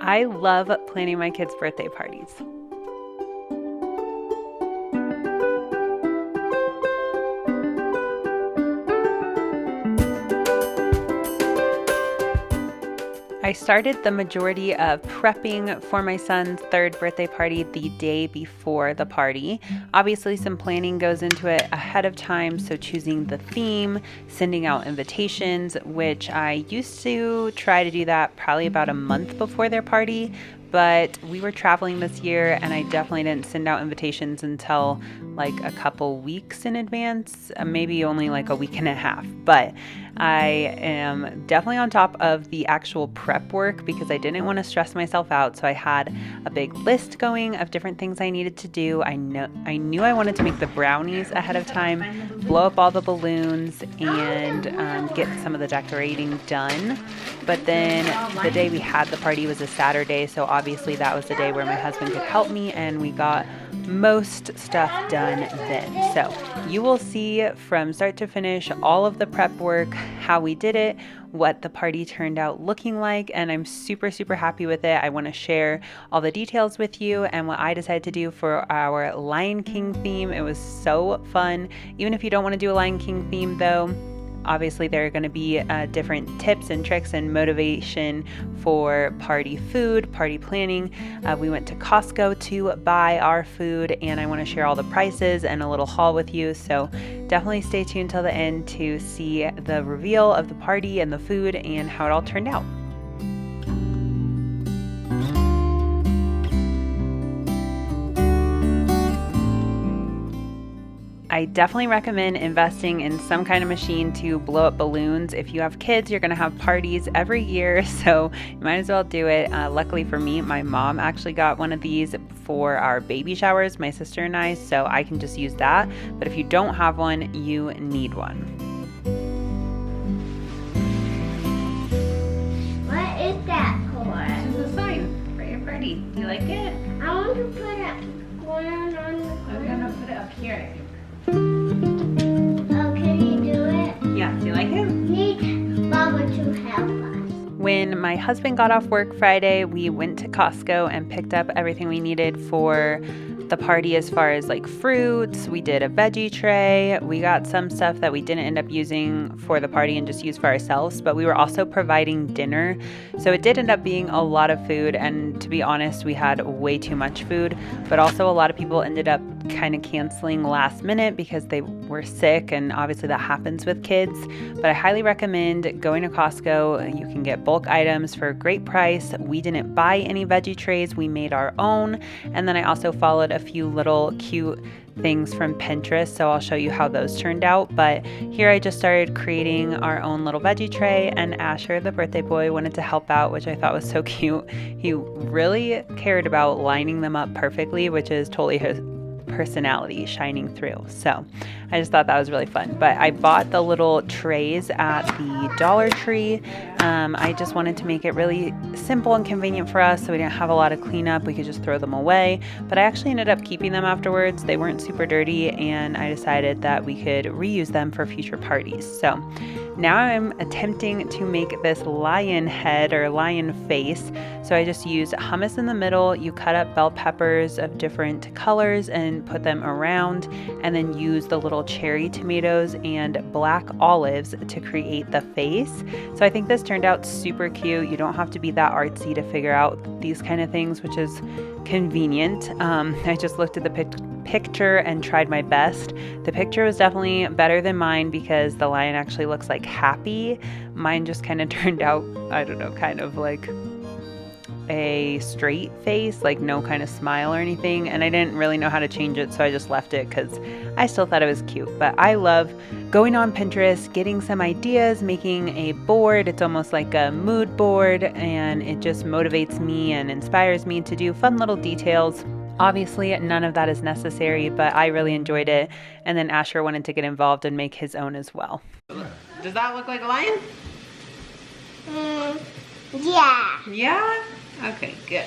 I love planning my kids' birthday parties. I started the majority of prepping for my son's third birthday party the day before the party. Obviously, some planning goes into it ahead of time, so choosing the theme, sending out invitations, which I used to try to do that probably about a month before their party, but we were traveling this year and I definitely didn't send out invitations until like a couple weeks in advance, maybe only like a week and a half. But I am definitely on top of the actual prep work because I didn't want to stress myself out. So I had a big list going of different things I needed to do. I knew I wanted to make the brownies ahead of time, blow up all the balloons, and get some of the decorating done. But then the day we had the party was a Saturday, so obviously that was the day where my husband could help me, and we got most stuff done then. So you will see from start to finish all of the prep work, how we did it, what the party turned out looking like, and I'm super, super happy with it. I want to share all the details with you and what I decided to do for our Lion King theme. It was so fun. Even if you don't want to do a Lion King theme though, obviously, there are going to be different tips and tricks and motivation for party food, party planning. We went to Costco to buy our food, and I want to share all the prices and a little haul with you. So definitely stay tuned till the end to see the reveal of the party and the food and how it all turned out. I definitely recommend investing in some kind of machine to blow up balloons. If you have kids, you're going to have parties every year, so you might as well do it. Luckily for me, my mom actually got one of these for our baby showers, my sister and I, so I can just use that. But if you don't have one, you need one. What is that for? This is a sign for your party. Do you like it? I want to put it one on the I'm going to put it up here, I think. Oh, can you do it? Yeah, do you like it? Need Baba to help us. When my husband got off work Friday, we went to Costco and picked up everything we needed for the party as far as like fruits. We did a veggie tray. We got some stuff that we didn't end up using for the party and just used for ourselves, but we were also providing dinner. So it did end up being a lot of food, and to be honest, we had way too much food, but also a lot of people ended up kind of canceling last minute because they were sick, and obviously that happens with kids. But I highly recommend going to Costco. You can get bulk items for a great price. We didn't buy any veggie trays, we made our own, and then I also followed a few little cute things from Pinterest, so I'll show you how those turned out. But here I just started creating our own little veggie tray, and Asher, the birthday boy, wanted to help out, which I thought was so cute. He really cared about lining them up perfectly, which is totally his personality shining through. So I just thought that was really fun. But I bought the little trays at the Dollar Tree. I just wanted to make it really simple and convenient for us so we didn't have a lot of cleanup. We could just throw them away. But I actually ended up keeping them afterwards. They weren't super dirty, and I decided that we could reuse them for future parties. So now I'm attempting to make this lion head or lion face. So I just used hummus in the middle. You cut up bell peppers of different colors and put them around, and then use the little cherry tomatoes and black olives to create the face. So I think this turned out super cute. You don't have to be that artsy to figure out these kind of things, which is convenient. I just looked at the picture and tried my best. The picture was definitely better than mine because the lion actually looks like happy. Mine just kind of turned out, I don't know, kind of like a straight face, like no kind of smile or anything, and I didn't really know how to change it, so I just left it because I still thought it was cute. But I love going on Pinterest, getting some ideas, making a board. It's almost like a mood board, and it just motivates me and inspires me to do fun little details. Obviously, none of that is necessary, but I really enjoyed it, and then Asher wanted to get involved and make his own as well. Does that look like a lion? Yeah. Yeah? Okay, good.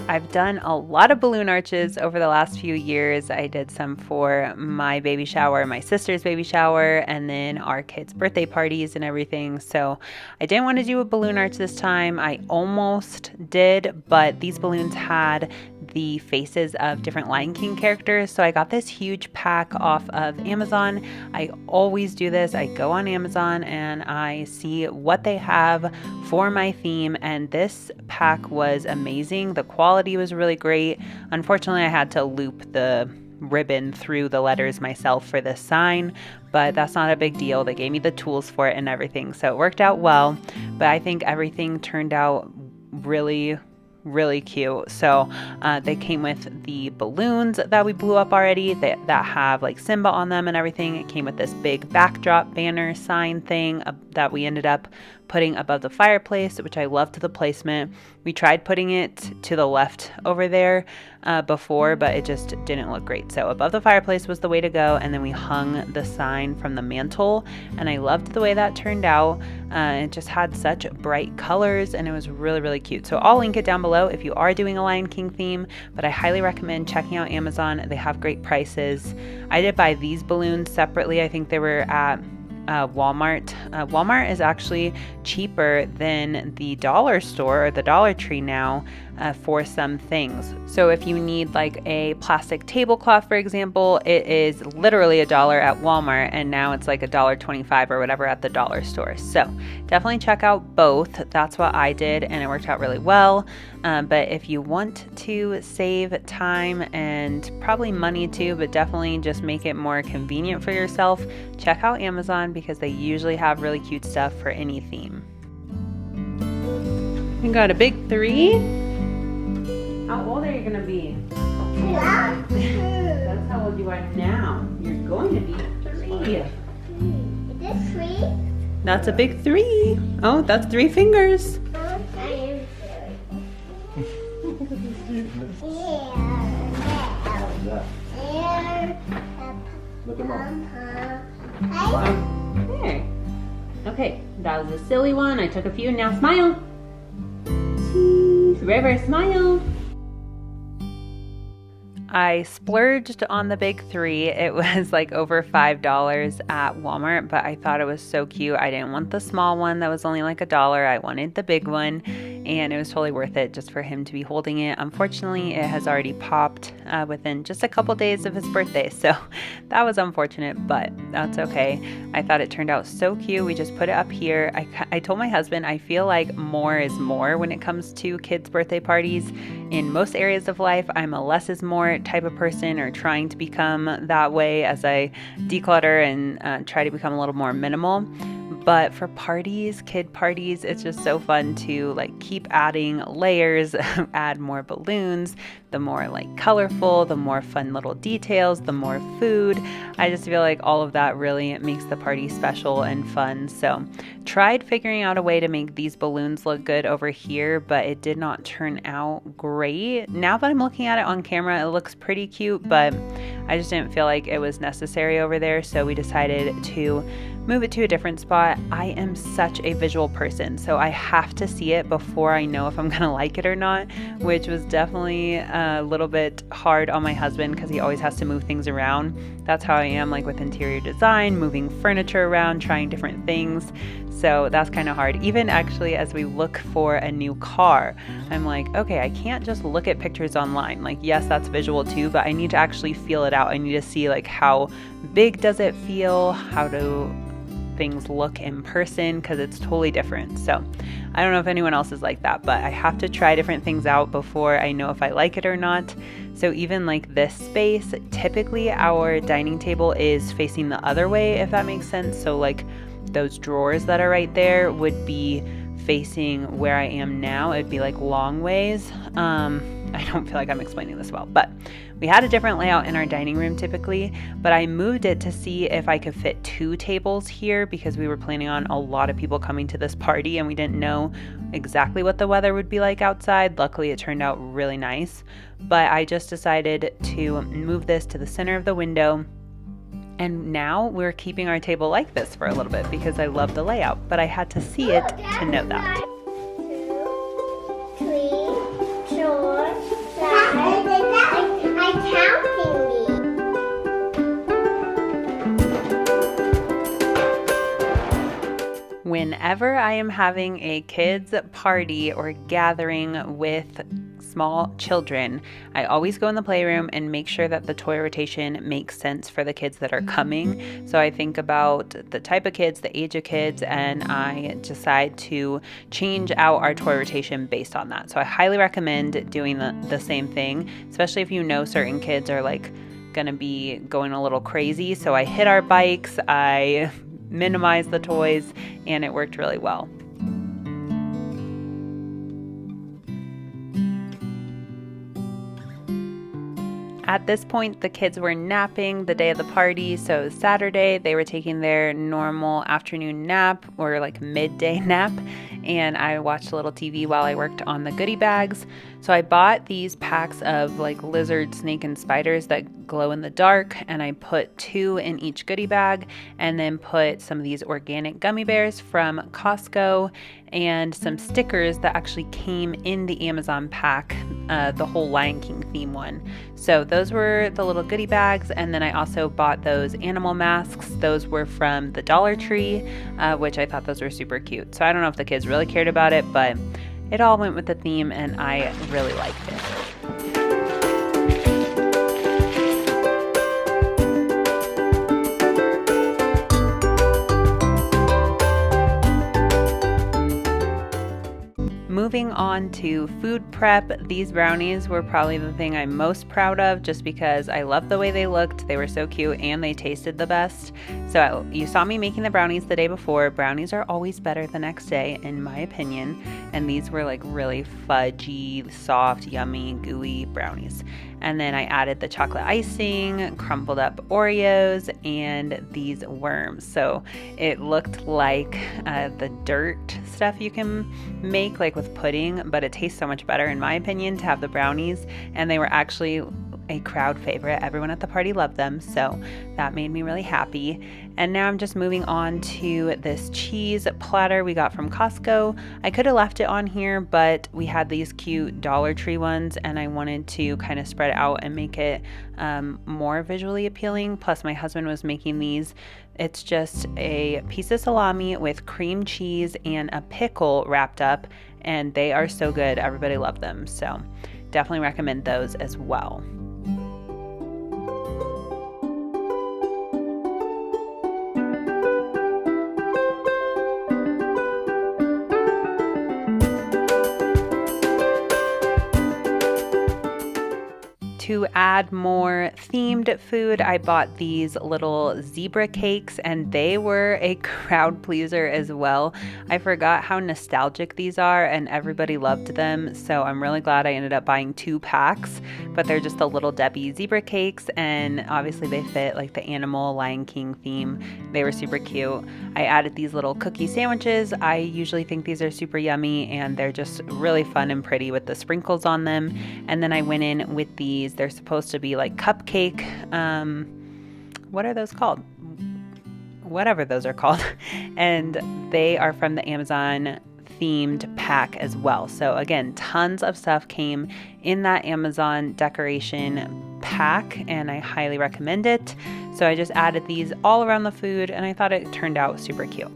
I've done a lot of balloon arches over the last few years. I did some for my baby shower, my sister's baby shower, and then our kids' birthday parties and everything. So I didn't want to do a balloon arch this time. I almost did, but these balloons had the faces of different Lion King characters. So I got this huge pack off of Amazon. I always do this. I go on Amazon and I see what they have for my theme, and this pack was amazing. The quality was really great. Unfortunately, I had to loop the ribbon through the letters myself for this sign, but that's not a big deal. They gave me the tools for it and everything, so it worked out well. But I think everything turned out really cute. So they came with the balloons that we blew up already that have like Simba on them and everything. It came with this big backdrop banner sign thing that we ended up putting above the fireplace, which I loved the placement. We tried putting it to the left over there before, but it just didn't look great. So above the fireplace was the way to go, and then we hung the sign from the mantle, and I loved the way that turned out. It just had such bright colors, and it was really cute. So I'll link it down below if you are doing a Lion King theme, but I highly recommend checking out Amazon. They have great prices. I did buy these balloons separately. I think they were at Walmart. Walmart is actually cheaper than the dollar store or the Dollar Tree now for some things. So if you need like a plastic tablecloth, for example, it is literally $1 at Walmart, and now it's like $1.25 or whatever at the dollar store. So definitely check out both. That's what I did, and it worked out really well. But if you want to save time and probably money too, but definitely just make it more convenient for yourself, check out Amazon because they usually have really cute stuff for any theme. You got a big 3? How old are you going to be? That's how old you are now. You're going to be 3. Is this 3? That's a big 3. Oh, that's 3 fingers. Look at Mom. There. Okay, that was a silly one. I took a few. Now smile. Cheese. River, smile. I splurged on the big 3. It was like over $5 at Walmart, but I thought it was so cute. I didn't want the small one that was only like $1. I wanted the big one, and it was totally worth it just for him to be holding it. Unfortunately, it has already popped within just a couple days of his birthday, so that was unfortunate, but that's okay. I thought it turned out so cute. We just put it up here. I told my husband I feel like more is more when it comes to kids' birthday parties. In most areas of life, I'm a less is more type of person, or trying to become that way as I declutter and try to become a little more minimal. But for parties, kid parties, it's just so fun to like keep adding layers, add more balloons, the more like colorful, the more fun little details, the more food. I just feel like all of that really makes the party special and fun. So tried figuring out a way to make these balloons look good over here, but it did not turn out great. Now that I'm looking at it on camera, it looks pretty cute, but I just didn't feel like it was necessary over there. So we decided to move it to a different spot. I am such a visual person, so I have to see it before I know if I'm gonna like it or not, which was definitely a little bit hard on my husband because he always has to move things around. That's how I am like with interior design, moving furniture around, trying different things. So that's kind of hard. Even actually as we look for a new car, I'm like, okay, I can't just look at pictures online. Like, yes, that's visual too, but I need to actually feel it out. I need to see like how big does it feel? How do things look in person, because it's totally different. So I don't know if anyone else is like that, but I have to try different things out before I know if I like it or not. So even like this space, typically our dining table is facing the other way, if that makes sense. So like those drawers that are right there would be facing where I am now. It'd be like long ways. I don't feel like I'm explaining this well, but we had a different layout in our dining room typically, but I moved it to see if I could fit 2 tables here because we were planning on a lot of people coming to this party and we didn't know exactly what the weather would be like outside. Luckily, it turned out really nice, but I just decided to move this to the center of the window. And now we're keeping our table like this for a little bit because I love the layout, but I had to see it to know that. 1, 2, 3, 4, Whenever I am having a kids party or gathering with small children, I always go in the playroom and make sure that the toy rotation makes sense for the kids that are coming. So I think about the type of kids, the age of kids, and I decide to change out our toy rotation based on that. So I highly recommend doing the same thing, especially if you know certain kids are like gonna be going a little crazy. So I hit our bikes, I minimized the toys, and it worked really well. At this point, the kids were napping the day of the party, so it was Saturday. They were taking their normal afternoon nap or like midday nap, and I watched a little TV while I worked on the goodie bags. So I bought these packs of like lizard, snake, and spiders that glow in the dark, and I put 2 in each goodie bag, and then put some of these organic gummy bears from Costco and some stickers that actually came in the Amazon pack, the whole Lion King theme one. So those were the little goodie bags, and then I also bought those animal masks. Those were from the Dollar Tree, which I thought those were super cute. So I don't know if the kids really cared about it, but it all went with the theme, and I really liked it. Moving on to food prep, these brownies were probably the thing I'm most proud of just because I love the way they looked, they were so cute, and they tasted the best. So you saw me making the brownies the day before. Brownies are always better the next day, in my opinion, and these were like really fudgy, soft, yummy, gooey brownies. And then I added the chocolate icing, crumbled up Oreos, and these worms. So it looked like the dirt stuff you can make like with pudding, but it tastes so much better in my opinion to have the brownies, and they were actually a crowd favorite. Everyone at the party loved them, so that made me really happy. And now I'm just moving on to this cheese platter we got from Costco. I could have left it on here, but we had these cute Dollar Tree ones, and I wanted to kind of spread it out and make it more visually appealing. Plus my husband was making these. It's just a piece of salami with cream cheese and a pickle wrapped up, and they are so good. Everybody loved them, so definitely recommend those as well. To add more themed food, I bought these little zebra cakes, and they were a crowd pleaser as well. I forgot how nostalgic these are, and everybody loved them, so I'm really glad I ended up buying 2 packs. But they're just the Little Debbie zebra cakes, and obviously they fit like the animal Lion King theme. They were super cute. I added these little cookie sandwiches. I usually think these are super yummy, and they're just really fun and pretty with the sprinkles on them. And then I went in with these. They're supposed to be like cupcake, what are those called? Whatever those are called. And they are from the Amazon themed pack as well. So again, tons of stuff came in that Amazon decoration pack, and I highly recommend it. So I just added these all around the food, and I thought it turned out super cute.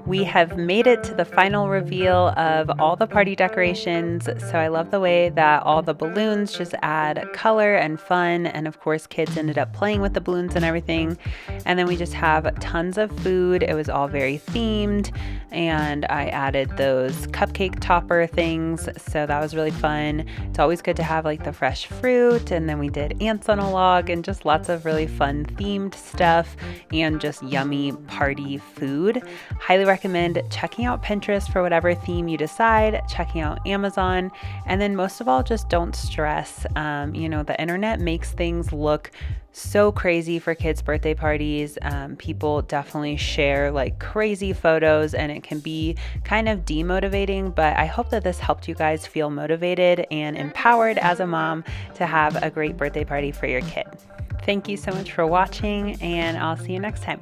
We have made it to the final reveal of all the party decorations. So I love the way that all the balloons just add color and fun. And of course, kids ended up playing with the balloons and everything. And then we just have tons of food. It was all very themed. And I added those cupcake topper things. So that was really fun. It's always good to have like the fresh fruit. And then we did ants on a log and just lots of really fun themed stuff and just yummy party food. Highly recommend checking out Pinterest for whatever theme you decide, checking out Amazon, and then most of all, just don't stress. The internet makes things look so crazy for kids' birthday parties. People definitely share like crazy photos, and it can be kind of demotivating, but I hope that this helped you guys feel motivated and empowered as a mom to have a great birthday party for your kid. Thank you so much for watching, and I'll see you next time.